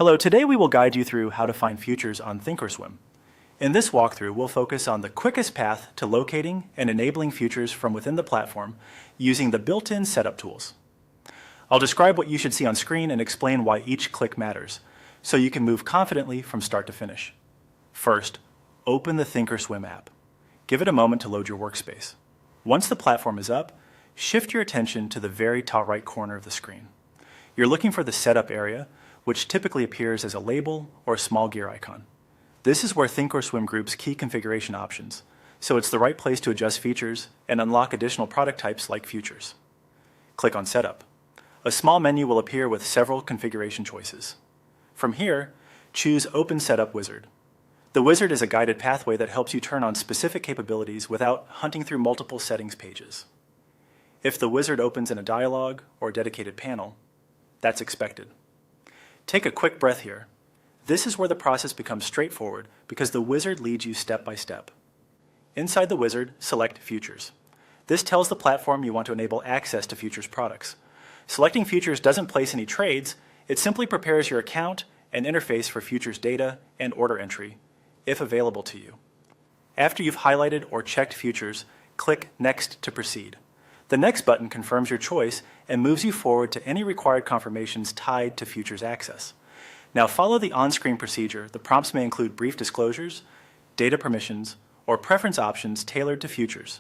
Hello, today we will guide you through how to find futures on Thinkorswim. In this walkthrough, we'll focus on the quickest path to locating and enabling futures from within the platform using the built-in setup tools. I'll describe what you should see on screen and explain why each click matters, so you can move confidently from start to finish. First, open the Thinkorswim app. Give it a moment to load your workspace. Once the platform is up, shift your attention to the very top right corner of the screen. You're looking for the setup area, which typically appears as a label or a small gear icon. This is where Thinkorswim groups key configuration options, so it's the right place to adjust features and unlock additional product types like futures. Click on Setup. A small menu will appear with several configuration choices. From here, choose Open Setup Wizard. The wizard is a guided pathway that helps you turn on specific capabilities without hunting through multiple settings pages. If the wizard opens in a dialog or dedicated panel, that's expected. Take a quick breath here. This is where the process becomes straightforward because the wizard leads you step by step. Inside the wizard, select Futures. This tells the platform you want to enable access to futures products. Selecting futures doesn't place any trades, it simply prepares your account and interface for futures data and order entry, if available to you. After you've highlighted or checked futures, click Next to proceed. The Next button confirms your choice and moves you forward to any required confirmations tied to futures access. Now follow the on-screen procedure. The prompts may include brief disclosures, data permissions, or preference options tailored to futures.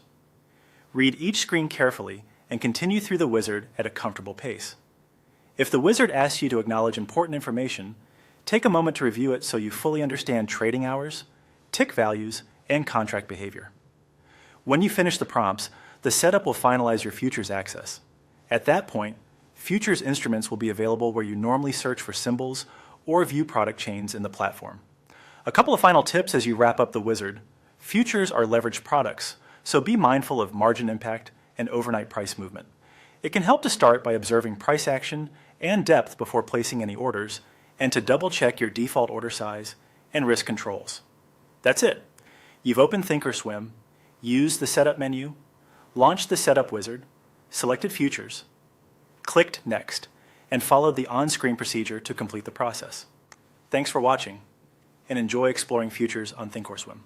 Read each screen carefully and continue through the wizard at a comfortable pace. If the wizard asks you to acknowledge important information, take a moment to review it so you fully understand trading hours, tick values, and contract behavior. When you finish the prompts, the setup will finalize your futures access. At that point, futures instruments will be available where you normally search for symbols or view product chains in the platform. A couple of final tips as you wrap up the wizard. Futures are leveraged products, so be mindful of margin impact and overnight price movement. It can help to start by observing price action and depth before placing any orders, and to double-check your default order size and risk controls. That's it. You've opened Thinkorswim, used the Setup menu, launched the Setup wizard, selected Futures, clicked Next, and followed the on-screen procedure to complete the process. Thanks for watching, and enjoy exploring futures on Thinkorswim.